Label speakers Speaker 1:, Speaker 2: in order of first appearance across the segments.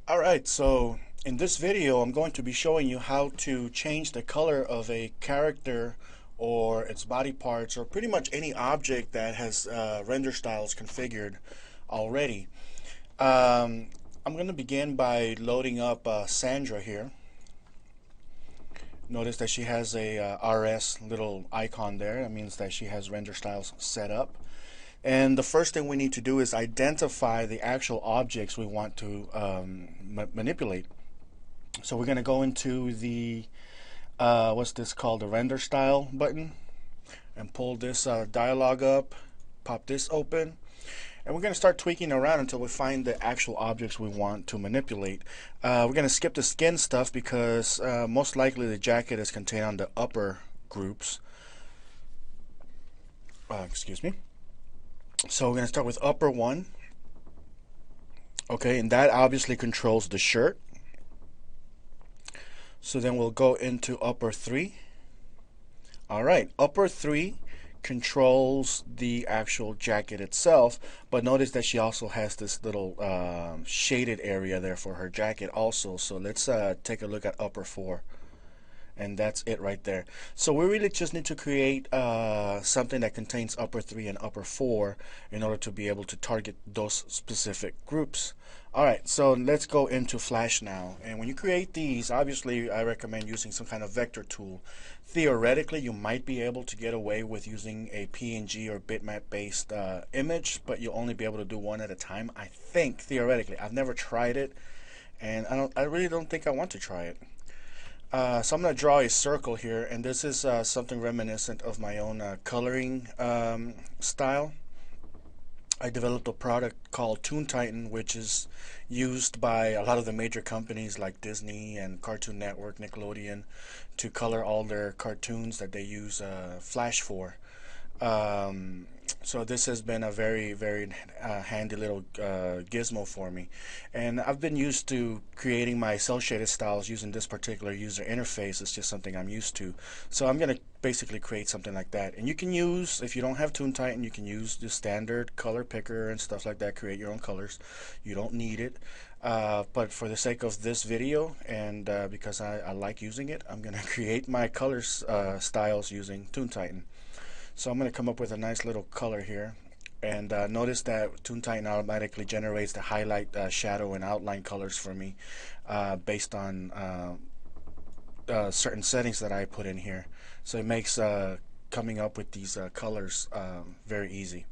Speaker 1: Alright, so in this video I'm going to be showing you how to change the color of a character or its body parts or pretty much any object that has render styles configured already. I'm going to begin by loading up Sandra here. Notice that she has a RS little icon there. That means that she has render styles set up. And the first thing we need to do is identify the actual objects we want to manipulate. So we're going to go into the what's this called, the render style button, and pull this dialog up, pop this open, and we're going to start tweaking around until we find the actual objects we want to manipulate. We're going to skip the skin stuff because most likely the jacket is contained on the upper groups. Excuse me. So we're going to start with upper one. Okay, and that obviously controls the shirt. So then we'll go into upper 3. Alright, upper 3 controls the actual jacket itself, but notice that she also has this little shaded area there for her jacket also. So let's take a look at upper 4. And that's it right there. So we really just need to create something that contains upper 3 and upper 4 in order to be able to target those specific groups. Alright, so let's go into Flash now. And when you create these, obviously I recommend using some kind of vector tool. Theoretically, you might be able to get away with using a PNG or bitmap based image, but you'll only be able to do one at a time, I think, theoretically. I've never tried it, and I really don't think I want to try it. So I'm going to draw a circle here, and this is something reminiscent of my own coloring style. I developed a product called Toon Titan, which is used by a lot of the major companies like Disney and Cartoon Network, Nickelodeon, to color all their cartoons that they use Flash for. So this has been a very, very handy little gizmo for me, and I've been used to creating my cel shaded styles using this particular user interface. It's just something I'm used to, so I'm gonna basically create something like that. And you can use, if you don't have Toon Titan, you can use the standard color picker and stuff like that, create your own colors. You don't need it, but for the sake of this video and because I like using it, I'm gonna create my colors styles using Toon Titan. So I'm going to come up with a nice little color here, and notice that Toon Titan automatically generates the highlight, shadow, and outline colors for me based on certain settings that I put in here. So it makes coming up with these colors very easy.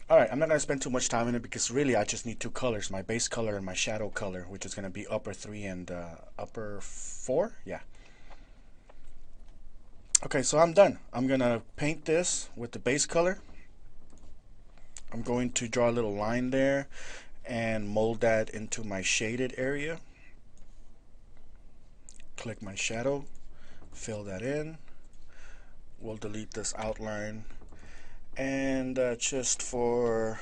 Speaker 1: Alright, I'm not going to spend too much time in it because really I just need two colors, my base color and my shadow color, which is going to be upper 3 and upper 4. Yeah. Okay, so I'm done. I'm going to paint this with the base color. I'm going to draw a little line there and mold that into my shaded area. Click my shadow, fill that in. We'll delete this outline. And just for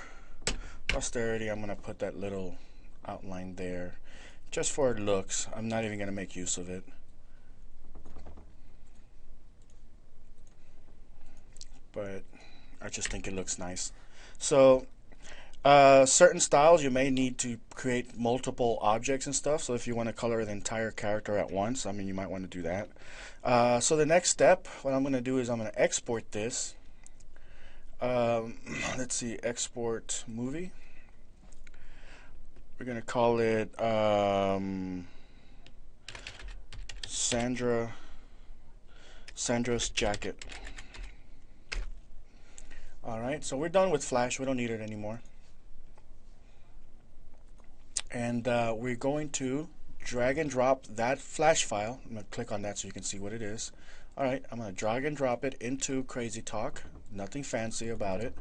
Speaker 1: posterity, I'm going to put that little outline there. Just for looks. I'm not even going to make use of it. But I just think it looks nice. So certain styles you may need to create multiple objects and stuff, so if you want to color the entire character at once, I mean, you might want to do that. So the next step, what I'm going to do is I'm going to export this. Let's see, export movie. We're going to call it Sandra's jacket. Alright, so we're done with Flash. We don't need it anymore. And we're going to drag and drop that Flash file. I'm going to click on that so you can see what it is. Alright, I'm going to drag and drop it into Crazy Talk. Nothing fancy about it.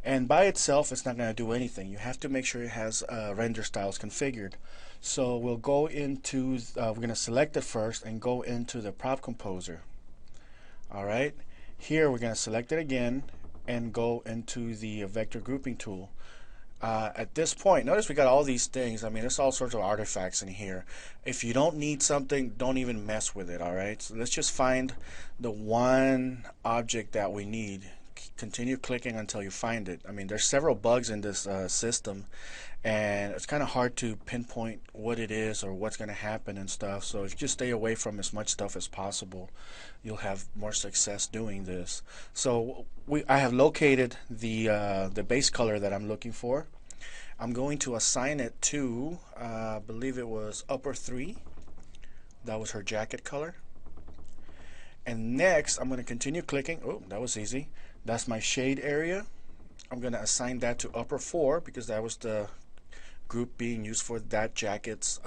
Speaker 1: And by itself, it's not going to do anything. You have to make sure it has render styles configured. So we'll go into, we're going to select it first and go into the prop composer. Alright, here we're going to select it again and go into the vector grouping tool. At this point, notice we got all these things. I mean, there's all sorts of artifacts in here. If you don't need something, don't even mess with it. Alright, so let's just find the one object that we need. continue clicking until you find it. I mean, there's several bugs in this system, and it's kind of hard to pinpoint what it is or what's going to happen and stuff. So if you just stay away from as much stuff as possible, you'll have more success doing this. So I have located the base color that I'm looking for. I'm going to assign it to, I believe it was upper 3. That was her jacket color. And next, I'm going to continue clicking. Oh, that was easy. That's my shade area. I'm going to assign that to upper 4 because that was the group being used for that jacket's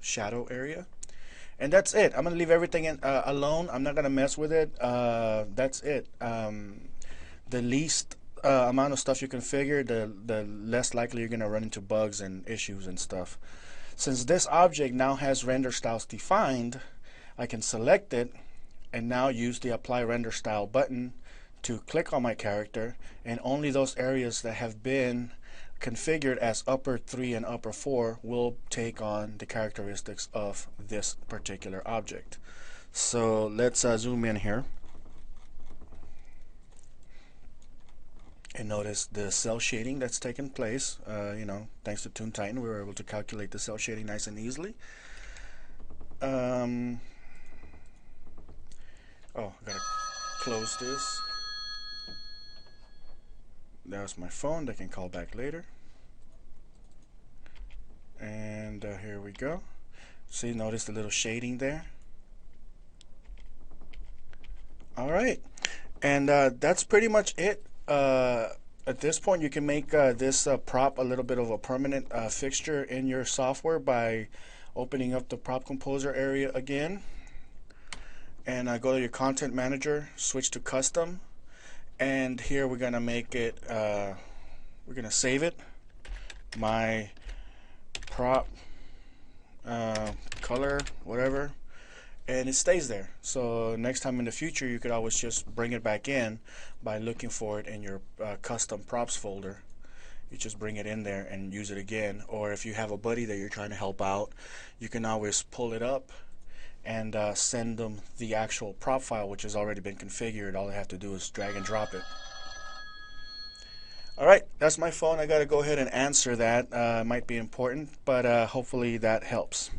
Speaker 1: shadow area. And that's it. I'm going to leave everything alone. I'm not going to mess with it. That's it. The least amount of stuff you configure, the less likely you're going to run into bugs and issues and stuff. Since this object now has render styles defined, I can select it and now use the apply render style button to click on my character, and only those areas that have been configured as upper 3 and upper 4 will take on the characteristics of this particular object. So let's zoom in here and notice the cell shading that's taken place. You know, thanks to Toon Titan, we were able to calculate the cell shading nice and easily. Oh, I gotta close this. There's my phone. I can call back later. And here we go. See, notice the little shading there. Alright, and that's pretty much it. At this point, you can make this prop a little bit of a permanent fixture in your software by opening up the prop composer area again, and go to your content manager, switch to custom, and here we're gonna make it we're gonna save it, my prop color, whatever, and it stays there. So next time in the future, you could always just bring it back in by looking for it in your custom props folder. You just bring it in there and use it again. Or if you have a buddy that you're trying to help out, you can always pull it up and send them the actual prop file, which has already been configured. All I have to do is drag and drop it. Alright, that's my phone. I gotta go ahead and answer that. Might be important, but hopefully that helps.